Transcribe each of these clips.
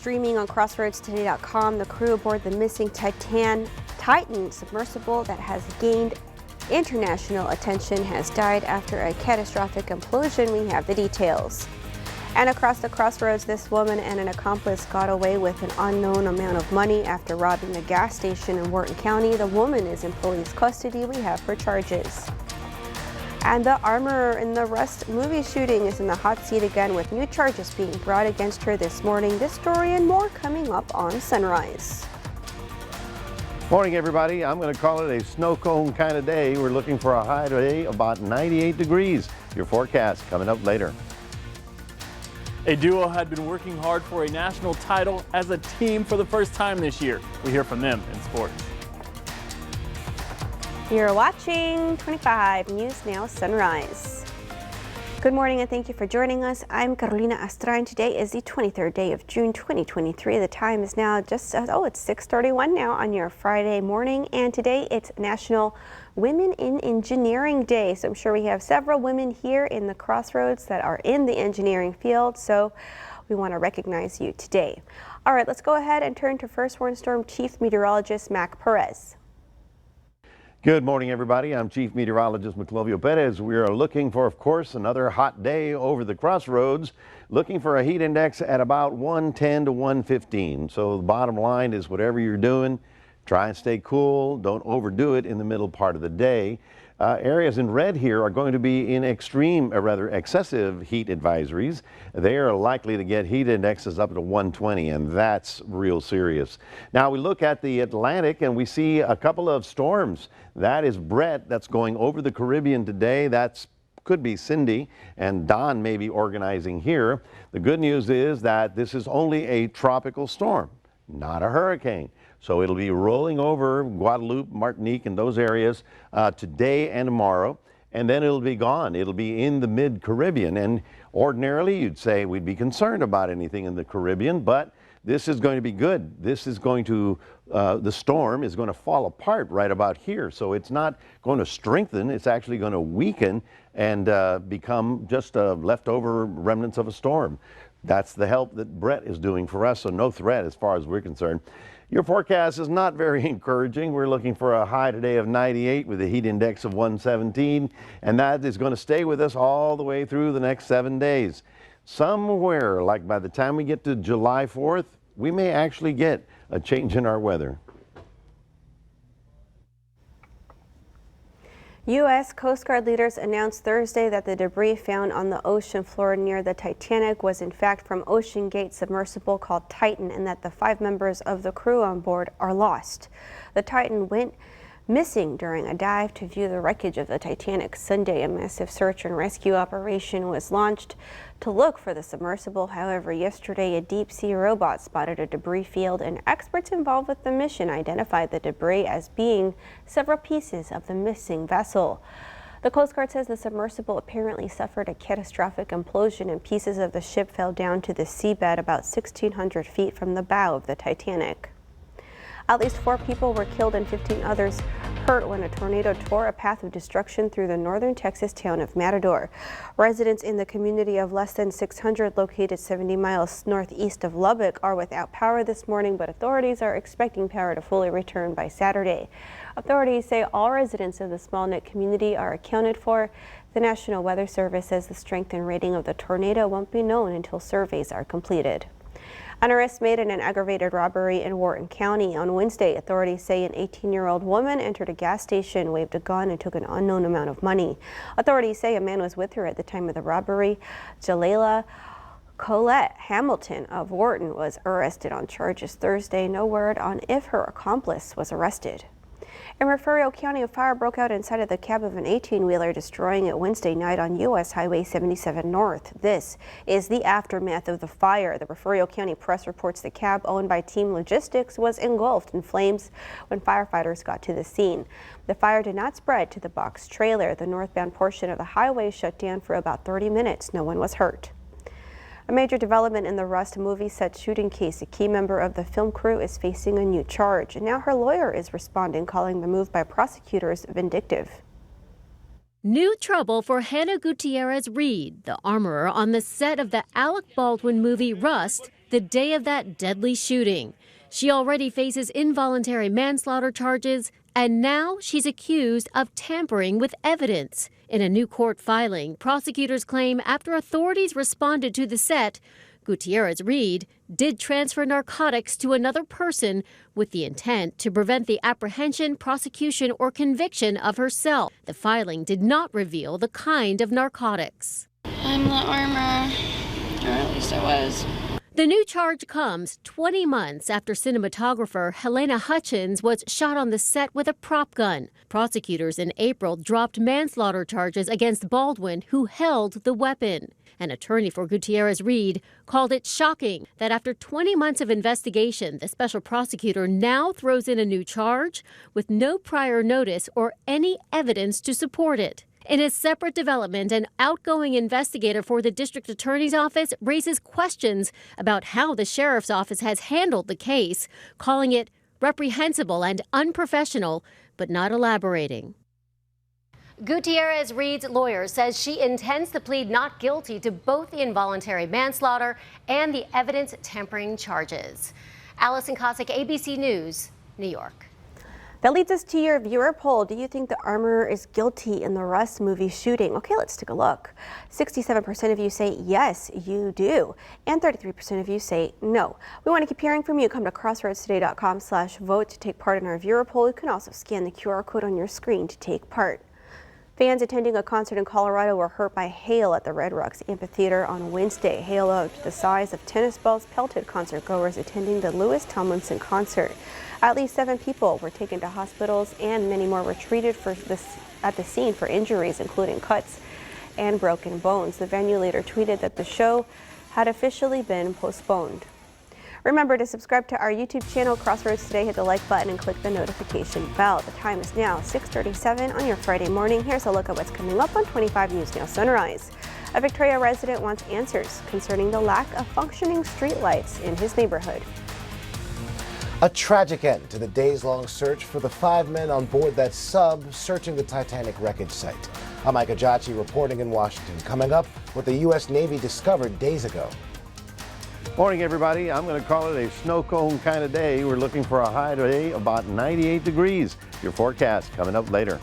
streaming on CrossroadsToday.com. The crew aboard the missing Titan submersible that has gained international attention has died after a catastrophic implosion. We have the details. And across the crossroads, this woman and an accomplice got away with an unknown amount of money after robbing a gas station in Wharton County. The woman is in police custody. We have her charges. And the armorer in the Rust movie shooting is in the hot seat again, with new charges being brought against her this morning. This story and more coming up on Sunrise. Morning, everybody. I'm going to call it a snow cone kind of day. We're looking for a high today about 98 degrees. Your forecast coming up later. A duo had been working hard for a national title as a team for the first time this year. We hear from them in sports. You're watching 25 News Now Sunrise. Good morning and thank you for joining us. I'm Carolina Astrain. Today is the 23rd day of June 2023. The time is now it's 6:31 now on your Friday morning, and today it's National Women in Engineering Day. So I'm sure we have several women here in the Crossroads that are in the engineering field, so we want to recognize you today. All right, let's go ahead and turn to First Warn Storm Chief Meteorologist Mac Perez. Good morning, everybody. I'm Chief Meteorologist Maclovio Perez. We are looking for, of course, another hot day over the Crossroads, looking for a heat index at about 110 to 115. So the bottom line is, whatever you're doing, try and stay cool. Don't overdo it in the middle part of the day. Areas in red here are going to be in excessive heat advisories. They are likely to get heat indexes up to 120, and that's real serious. Now we look at the Atlantic and we see a couple of storms. That is Brett that's going over the Caribbean today. Could be Cindy, and Don may be organizing here. The good news is that this is only a tropical storm, not a hurricane. So it'll be rolling over Guadeloupe, Martinique, and those areas today and tomorrow, and then it'll be gone. It'll be in the mid-Caribbean, and ordinarily you'd say we'd be concerned about anything in the Caribbean, but this is going to be good. This is going to, the storm is going to fall apart right about here. So it's not going to strengthen, it's actually going to weaken and become just leftover remnants of a storm. That's the help that Brett is doing for us, so no threat as far as we're concerned. Your forecast is not very encouraging. We're looking for a high today of 98 with a heat index of 117, and that is going to stay with us all the way through the next 7 days. Somewhere, like by the time we get to July 4th, we may actually get a change in our weather. U.S. Coast Guard leaders announced Thursday that the debris found on the ocean floor near the Titanic was in fact from OceanGate submersible called Titan, and that the 5 members of the crew on board are lost. The Titan went missing during a dive to view the wreckage of the Titanic Sunday. A massive search and rescue operation was launched to look for the submersible. However, yesterday a deep-sea robot spotted a debris field, and experts involved with the mission identified the debris as being several pieces of the missing vessel. The Coast Guard says the submersible apparently suffered a catastrophic implosion, and pieces of the ship fell down to the seabed about 1,600 feet from the bow of the Titanic. At least 4 people were killed and 15 others hurt when a tornado tore a path of destruction through the northern Texas town of Matador. Residents in the community of less than 600, located 70 miles northeast of Lubbock, are without power this morning, but authorities are expecting power to fully return by Saturday. Authorities say all residents of the small-knit community are accounted for. The National Weather Service says the strength and rating of the tornado won't be known until surveys are completed. An arrest made in an aggravated robbery in Wharton County on Wednesday. Authorities say an 18-year-old woman entered a gas station, waved a gun, and took an unknown amount of money. Authorities say a man was with her at the time of the robbery. Jalela Colette Hamilton of Wharton was arrested on charges Thursday. No word on if her accomplice was arrested. In Refugio County, a fire broke out inside of the cab of an 18-wheeler, destroying it Wednesday night on U.S. Highway 77 North. This is the aftermath of the fire. The Refugio County Press reports the cab, owned by Team Logistics, was engulfed in flames when firefighters got to the scene. The fire did not spread to the box trailer. The northbound portion of the highway shut down for about 30 minutes. No one was hurt. A major development in the Rust movie set shooting case. A key member of the film crew is facing a new charge, and now her lawyer is responding, calling the move by prosecutors vindictive. New trouble for Hannah Gutierrez Reed, the armorer on the set of the Alec Baldwin movie Rust, the day of that deadly shooting. She already faces involuntary manslaughter charges, and now she's accused of tampering with evidence. In a new court filing, prosecutors claim after authorities responded to the set, Gutierrez-Reed did transfer narcotics to another person with the intent to prevent the apprehension, prosecution, or conviction of herself. The filing did not reveal the kind of narcotics. I'm the armor, or at least I was. The new charge comes 20 months after cinematographer Helena Hutchins was shot on the set with a prop gun. Prosecutors in April dropped manslaughter charges against Baldwin, who held the weapon. An attorney for Gutierrez-Reed called it shocking that after 20 months of investigation, the special prosecutor now throws in a new charge with no prior notice or any evidence to support it. In a separate development, an outgoing investigator for the district attorney's office raises questions about how the sheriff's office has handled the case, calling it reprehensible and unprofessional, but not elaborating. Gutierrez-Reed's lawyer says she intends to plead not guilty to both the involuntary manslaughter and the evidence tampering charges. Allison Cossack, ABC News, New York. That leads us to your viewer poll. Do you think the armorer is guilty in the Rust movie shooting? Okay, let's take a look. 67% of you say yes, you do, and 33% of you say no. We want to keep hearing from you. Come to crossroadstoday.com/vote to take part in our viewer poll. You can also scan the QR code on your screen to take part. Fans attending a concert in Colorado were hurt by hail at the Red Rocks Amphitheater on Wednesday. Hail of the size of tennis balls pelted concertgoers attending the Louis Tomlinson concert. At least 7 people were taken to hospitals and many more were treated at the scene for injuries, including cuts and broken bones. The venue later tweeted that the show had officially been postponed. Remember to subscribe to our YouTube channel, Crossroads Today. Hit the like button and click the notification bell. The time is now 6:37 on your Friday morning. Here's a look at what's coming up on 25 News Now Sunrise. A Victoria resident wants answers concerning the lack of functioning streetlights in his neighborhood. A tragic end to the days-long search for the 5 men on board that sub searching the Titanic wreckage site. I'm Mike Ajachi reporting in Washington. Coming up, what the U.S. Navy discovered days ago. Morning, everybody. I'm going to call it a snow cone kind of day. We're looking for a high today about 98 degrees. Your forecast coming up later.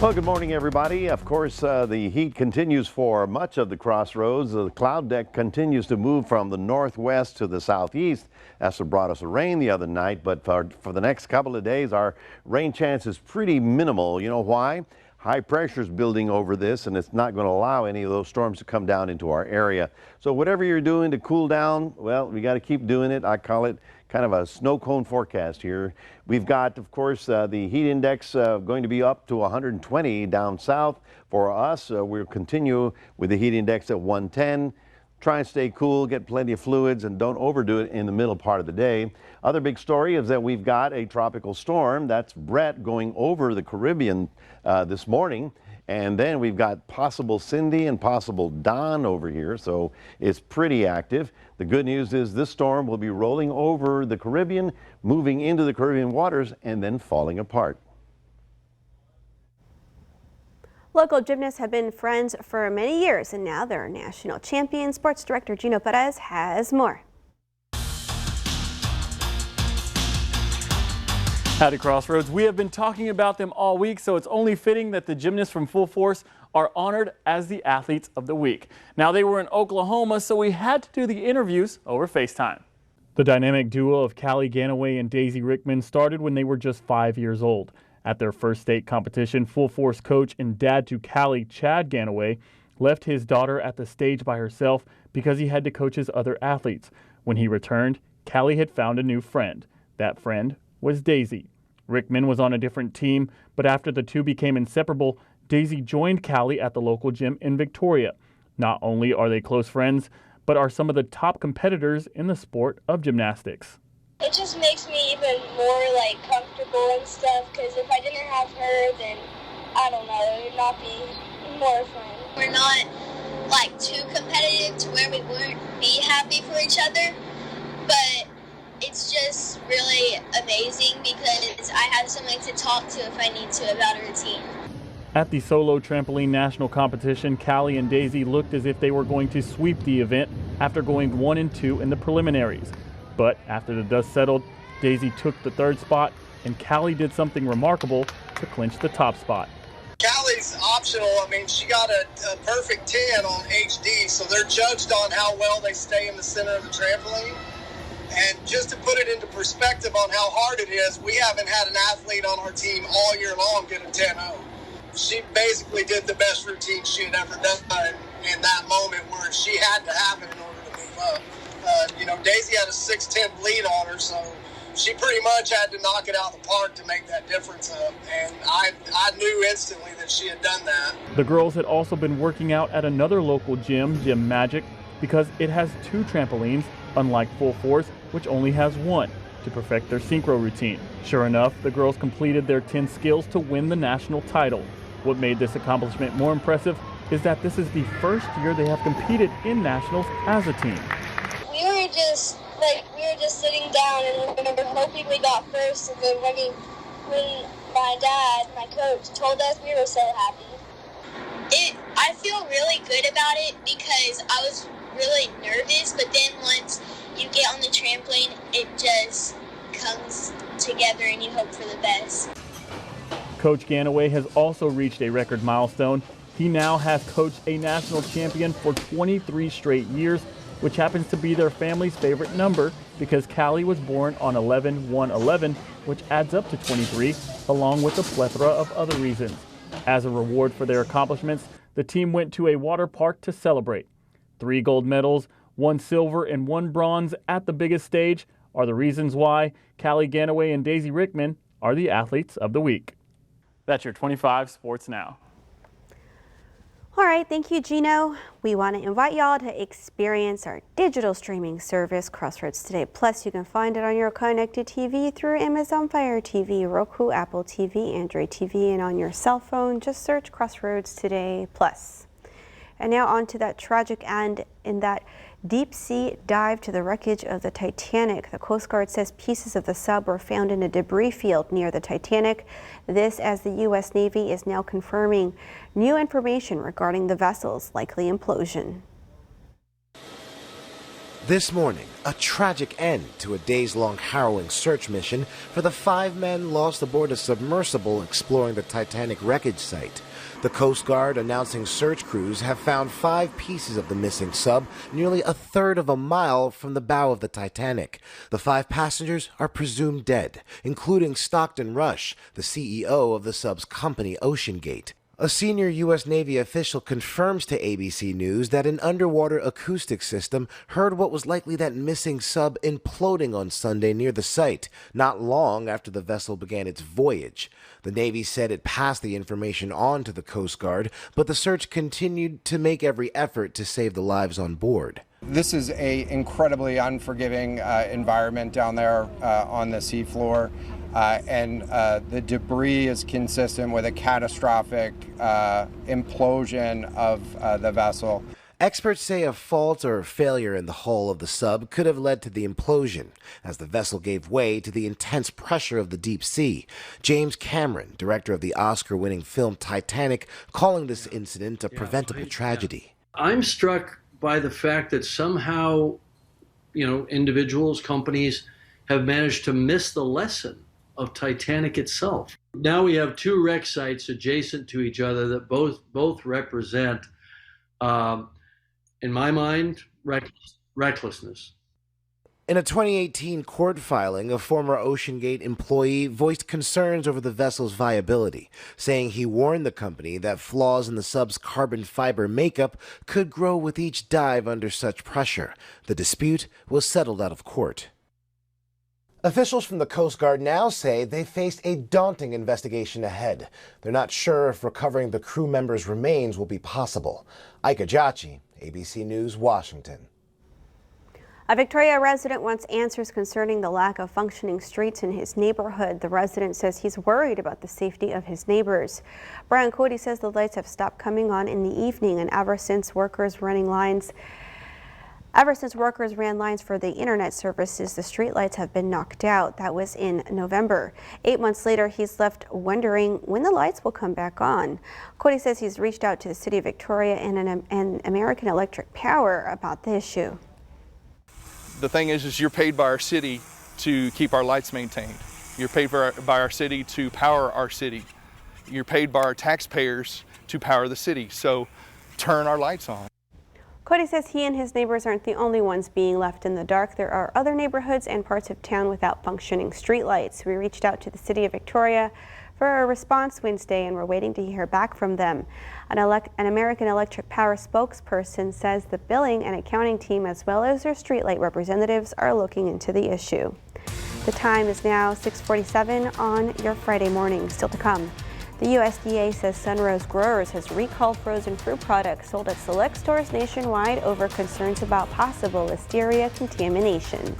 Well, good morning, everybody. Of course, the heat continues for much of the Crossroads. The cloud deck continues to move from the northwest to the southeast. That's what brought us rain the other night. But for the next couple of days, our rain chance is pretty minimal. You know why? high pressures building over this, and it's not going to allow any of those storms to come down into our area. So whatever you're doing to cool down, well, we got to keep doing it. I call it kind of a snow cone forecast here. We've got, of course, the heat index going to be up to 120 down south for us. We'll continue with the heat index at 110. Try and stay cool, get plenty of fluids, and don't overdo it in the middle part of the day. Other big story is that we've got a tropical storm. That's Brett going over the Caribbean this morning. And then we've got possible Cindy and possible Don over here, so it's pretty active. The good news is this storm will be rolling over the Caribbean, moving into the Caribbean waters, and then falling apart. Local gymnasts have been friends for many years, and now they're national champions. Sports director Gino Perez has more. Howdy Crossroads, we have been talking about them all week, so it's only fitting that the gymnasts from Full Force are honored as the Athletes of the Week. Now, they were in Oklahoma, so we had to do the interviews over FaceTime. The dynamic duo of Callie Ganaway and Daisy Rickman started when they were just 5 years old. At their first state competition, Full Force coach and dad to Callie, Chad Ganaway, left his daughter at the stage by herself because he had to coach his other athletes. When he returned, Callie had found a new friend. That friend was Daisy. Rickman was on a different team, but after the two became inseparable, Daisy joined Callie at the local gym in Victoria. Not only are they close friends, but are some of the top competitors in the sport of gymnastics. It just makes me even more comfortable and stuff, because if I didn't have her, then I don't know, it would not be more fun. We're not too competitive to where we wouldn't be happy for each other, but it's just really amazing because I have somebody to talk to if I need to about a routine. At the solo trampoline national competition, Callie and Daisy looked as if they were going to sweep the event after going 1 and 2 in the preliminaries. But after the dust settled, Daisy took the third spot, and Callie did something remarkable to clinch the top spot. Callie's optional. I mean, she got a perfect 10 on HD, so they're judged on how well they stay in the center of the trampoline. And just to put it into perspective on how hard it is, we haven't had an athlete on our team all year long get a 10-0. She basically did the best routine she had ever done in that moment where she had to have it in order to move up. Daisy had a 6'10" bleed on her, so she pretty much had to knock it out of the park to make that difference up. And I knew instantly that she had done that. The girls had also been working out at another local gym, Gym Magic, because it has 2 trampolines, unlike Full Force, which only has 1, to perfect their synchro routine. Sure enough, the girls completed their 10 skills to win the national title. What made this accomplishment more impressive is that this is the first year they have competed in nationals as a team. We were just sitting down and we were hoping we got first, and then when my dad, my coach, told us, we were so happy. I feel really good about it because I was really nervous, but then once you get on the trampoline, it just comes together and you hope for the best. Coach Ganaway has also reached a record milestone. He now has coached a national champion for 23 straight years, which happens to be their family's favorite number because Callie was born on 11/1/11, which adds up to 23, along with a plethora of other reasons. As a reward for their accomplishments, the team went to a water park to celebrate. 3 gold medals, 1 silver, and 1 bronze at the biggest stage are the reasons why Callie Ganaway and Daisy Rickman are the Athletes of the Week. That's your 25 Sports Now. All right, thank you, Gino. We want to invite y'all to experience our digital streaming service, Crossroads Today Plus. You can find it on your connected TV through Amazon Fire TV, Roku, Apple TV, Android TV, and on your cell phone. Just search Crossroads Today Plus. And now on to that tragic end in that deep sea dive to the wreckage of the Titanic. The Coast Guard says pieces of the sub were found in a debris field near the Titanic. This as the U.S. Navy is now confirming new information regarding the vessel's likely implosion. This morning, a tragic end to a days-long harrowing search mission for the 5 men lost aboard a submersible exploring the Titanic wreckage site. The Coast Guard announcing search crews have found 5 pieces of the missing sub nearly a third of a mile from the bow of the Titanic. The 5 passengers are presumed dead, including Stockton Rush, the CEO of the sub's company OceanGate. A senior U.S. Navy official confirms to ABC News that an underwater acoustic system heard what was likely that missing sub imploding on Sunday near the site, not long after the vessel began its voyage. The Navy said it passed the information on to the Coast Guard, but the search continued to make every effort to save the lives on board. This is an incredibly unforgiving environment down there on the seafloor. And the debris is consistent with a catastrophic implosion of the vessel. Experts say a fault or failure in the hull of the sub could have led to the implosion, as the vessel gave way to the intense pressure of the deep sea. James Cameron, director of the Oscar-winning film Titanic, calling this incident a preventable tragedy. I'm struck by the fact that somehow, individuals, companies have managed to miss the lesson of Titanic itself. Now we have two wreck sites adjacent to each other that both represent, in my mind, recklessness. In a 2018 court filing, a former OceanGate employee voiced concerns over the vessel's viability, saying he warned the company that flaws in the sub's carbon fiber makeup could grow with each dive under such pressure. The dispute was settled out of court. Officials from the Coast Guard now say they faced a daunting investigation ahead. They're not sure if recovering the crew members' remains will be possible. Ike Ajachi, ABC News, Washington. A Victoria resident wants answers concerning the lack of functioning streets in his neighborhood. The resident says he's worried about the safety of his neighbors. Brian Cody says the lights have stopped coming on in the evening, and ever since workers ran lines for the internet services, the streetlights have been knocked out. That was in November. 8 months later, he's left wondering when the lights will come back on. Cody says he's reached out to the City of Victoria and American Electric Power about the issue. The thing is you're paid by our city to keep our lights maintained. You're paid by our city to power our city. You're paid by our taxpayers to power the city. So turn our lights on. Cody says he and his neighbors aren't the only ones being left in the dark. There are other neighborhoods and parts of town without functioning streetlights. We reached out to the City of Victoria for a response Wednesday, and we're waiting to hear back from them. An American Electric Power spokesperson says the billing and accounting team, as well as their streetlight representatives, are looking into the issue. The time is now 6:47 on your Friday morning. Still to come. The USDA says Sunrose Growers has recalled frozen fruit products sold at select stores nationwide over concerns about possible Listeria contamination.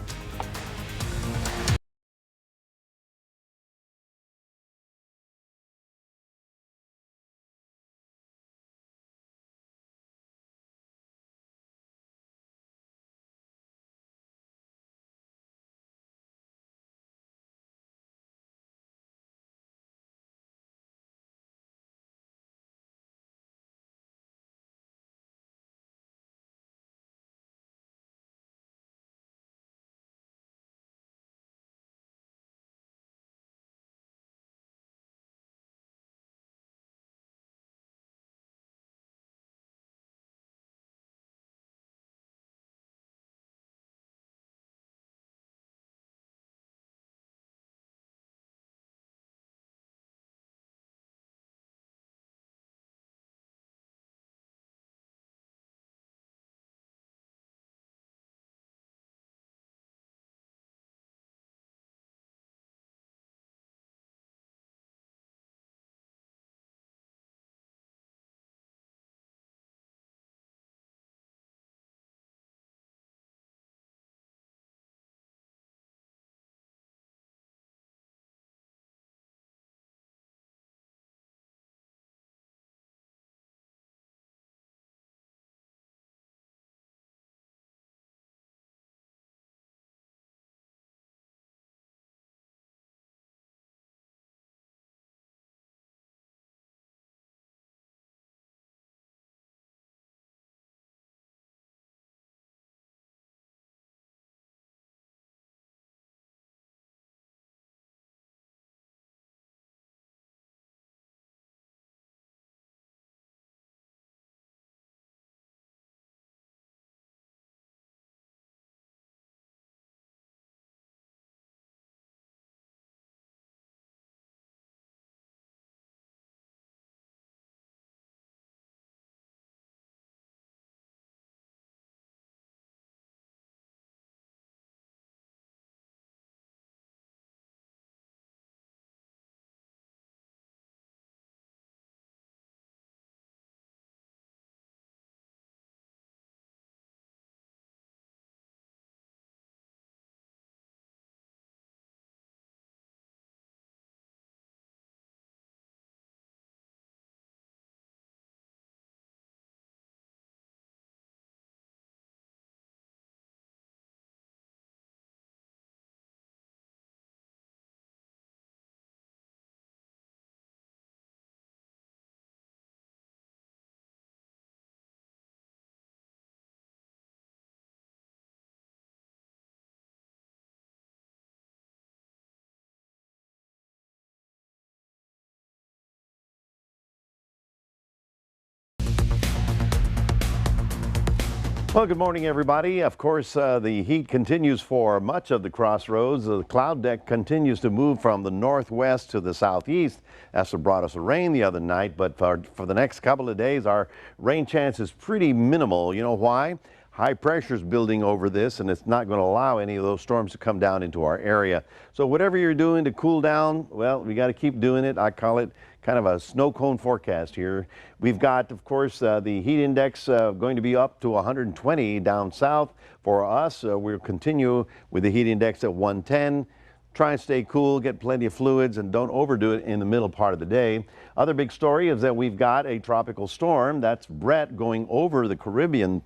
Well, good morning, everybody. Of course, the heat continues for much of the Crossroads. The cloud deck continues to move from the northwest to the southeast. That's what brought us rain the other night. But for the next couple of days, our rain chance is pretty minimal. You know why? High pressure is building over this, and it's not going to allow any of those storms to come down into our area. So whatever you're doing to cool down, well, we got to keep doing it. I call it kind of a snow cone forecast here. We've got, of course, the heat index going to be up to 120 down south. For us, we'll continue with the heat index at 110. Try and stay cool, get plenty of fluids, and don't overdo it in the middle part of the day. Other big story is that we've got a tropical storm. That's Brett going over the Caribbean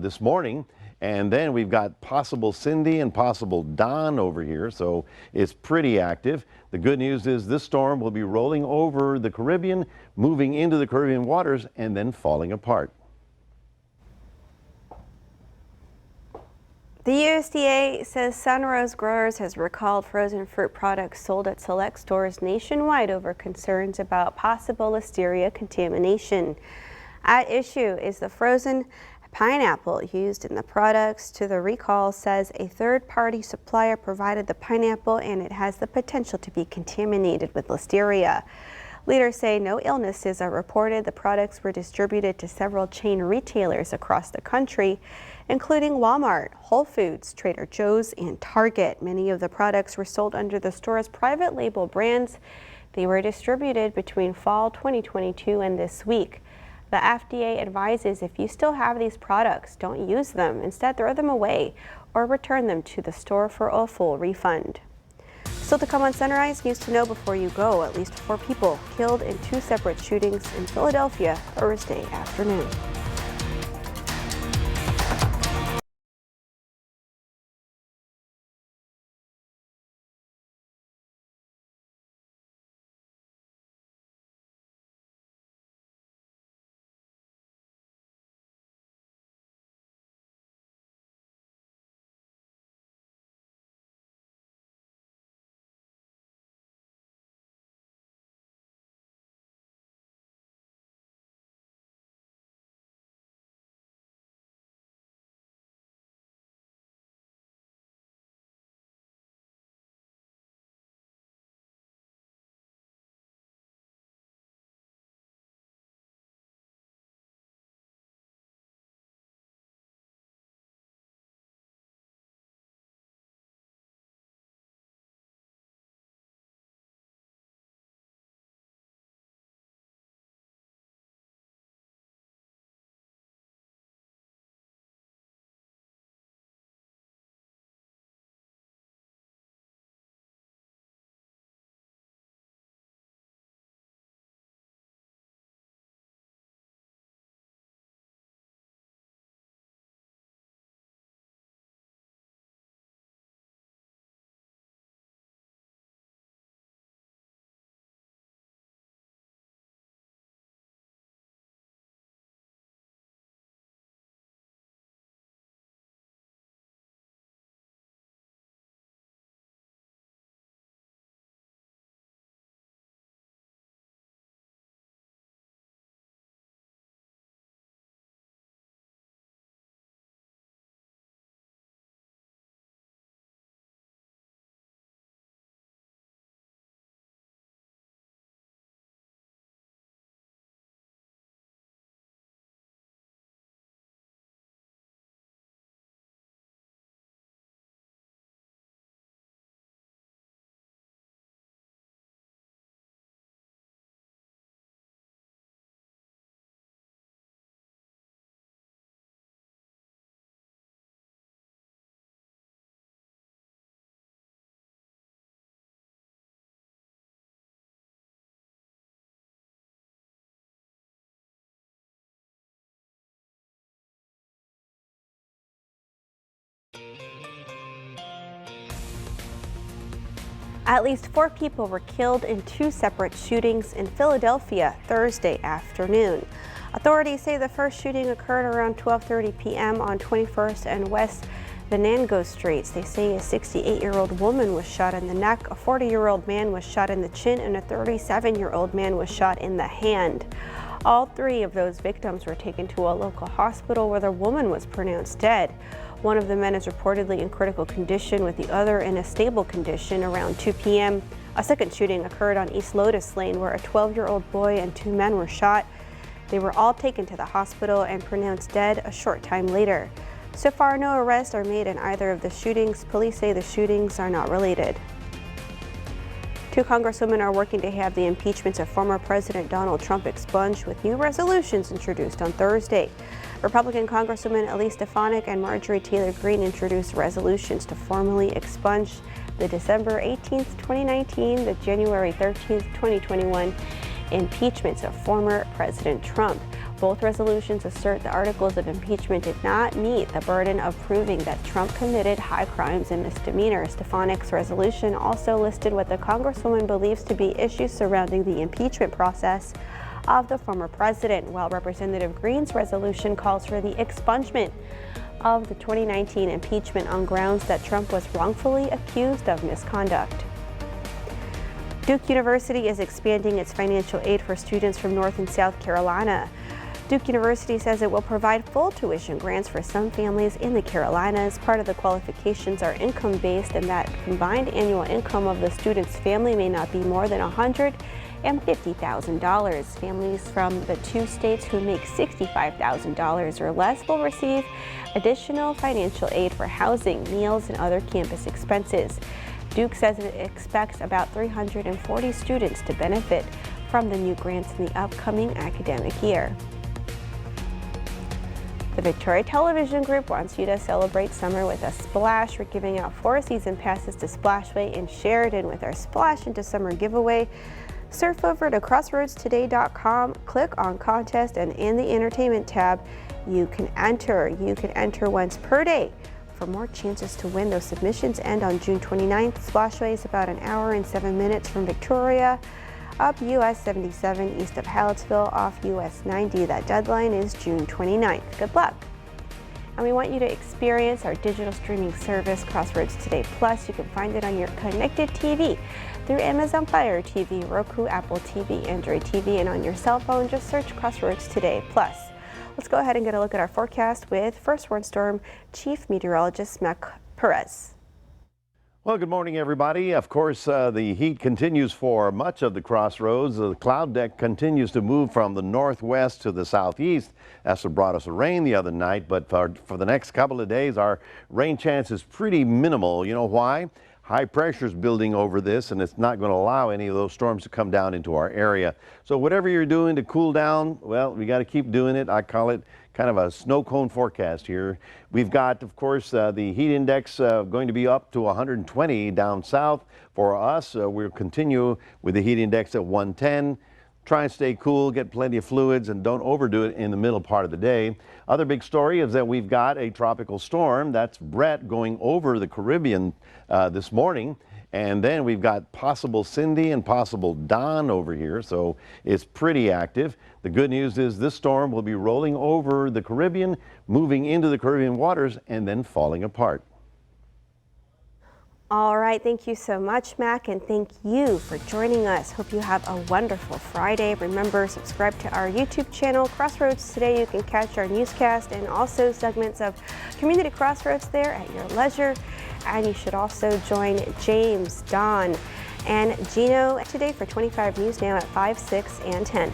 this morning. And then we've got possible Cindy and possible Don over here, so it's pretty active. The good news is this storm will be rolling over the Caribbean, moving into the Caribbean waters, and then falling apart. The USDA says Sunrose Growers has recalled frozen fruit products sold at select stores nationwide over concerns about possible Listeria contamination. At issue is the frozen pineapple used in the products. To the recall says a third-party supplier provided the pineapple and it has the potential to be contaminated with Listeria. Leaders say no illnesses are reported. The products were distributed to several chain retailers across the country, including Walmart, Whole Foods, Trader Joe's, and Target. Many of the products were sold under the store's private label brands. They were distributed between fall 2022 and this week. The FDA advises if you still have these products, don't use them. Instead, throw them away or return them to the store for a full refund. Still to come on Sunrise, news to know before you go. At least 4 people killed in 2 separate shootings in Philadelphia Thursday afternoon. At least 4 people were killed in 2 separate shootings in Philadelphia Thursday afternoon. Authorities say the first shooting occurred around 12:30 p.m. on 21st and West Venango Streets. They say a 68-year-old woman was shot in the neck, a 40-year-old man was shot in the chin, and a 37-year-old man was shot in the hand. All 3 of those victims were taken to a local hospital where the woman was pronounced dead. One of the men is reportedly in critical condition, with the other in a stable condition. Around 2 p.m., a second shooting occurred on East Lotus Lane where a 12-year-old boy and 2 men were shot. They were all taken to the hospital and pronounced dead a short time later. So far, no arrests are made in either of the shootings. Police say the shootings are not related. 2 congresswomen are working to have the impeachments of former President Donald Trump expunged, with new resolutions introduced on Thursday. Republican Congresswomen Elise Stefanik and Marjorie Taylor Greene introduced resolutions to formally expunge the December 18, 2019, the January 13, 2021 impeachments of former President Trump. Both resolutions assert the articles of impeachment did not meet the burden of proving that Trump committed high crimes and misdemeanors. Stefanik's resolution also listed what the Congresswoman believes to be issues surrounding the impeachment process of the former president, while Representative Greene's resolution calls for the expungement of the 2019 impeachment on grounds that Trump was wrongfully accused of misconduct. Duke University is expanding its financial aid for students from North and South Carolina. Duke University says it will provide full tuition grants for some families in the Carolinas. Part of the qualifications are income-based, and that combined annual income of the student's family may not be more than $150,000. Families from the 2 states who make $65,000 or less will receive additional financial aid for housing, meals, and other campus expenses. Duke says it expects about 340 students to benefit from the new grants in the upcoming academic year. The Victoria Television Group wants you to celebrate summer with a splash. We're giving out 4 season passes to Splashway in Sheridan with our Splash into Summer giveaway. Surf over to crossroadstoday.com, click on contest, and in the entertainment tab, you can enter. You can enter once per day for more chances to win. Those submissions end on June 29th. Splashway is about an hour and 7 minutes from Victoria, up US 77 east of Hallettsville, off US 90. That deadline is June 29th. Good luck. And we want you to experience our digital streaming service, Crossroads Today Plus. You can find it on your connected TV through Amazon Fire TV, Roku, Apple TV, Android TV, and on your cell phone, just search Crossroads Today Plus. Let's go ahead and get a look at our forecast with First Warn Storm Chief Meteorologist Mac Perez. Well, good morning, everybody. Of course, the heat continues for much of the Crossroads. The cloud deck continues to move from the northwest to the southeast. That's what brought us rain the other night. But for the next couple of days, our rain chance is pretty minimal. You know why? High pressure is building over this, and it's not going to allow any of those storms to come down into our area. So whatever you're doing to cool down, well, we got to keep doing it. I call it kind of a snow cone forecast here. We've got, of course, the heat index going to be up to 120 down south. For us, we'll continue with the heat index at 110. Try and stay cool, get plenty of fluids, and don't overdo it in the middle part of the day. Other big story is that we've got a tropical storm. That's Brett going over the Caribbean this morning. And then we've got possible Cindy and possible Don over here, so it's pretty active. The good news is this storm will be rolling over the Caribbean, moving into the Caribbean waters, and then falling apart. All right, thank you so much, Mac, and thank you for joining us. Hope you have a wonderful Friday. Remember, subscribe to our YouTube channel, Crossroads Today. You can catch our newscast and also segments of Community Crossroads there at your leisure. And you should also join James, Don, and Gino today for 25 News Now at 5, 6, and 10.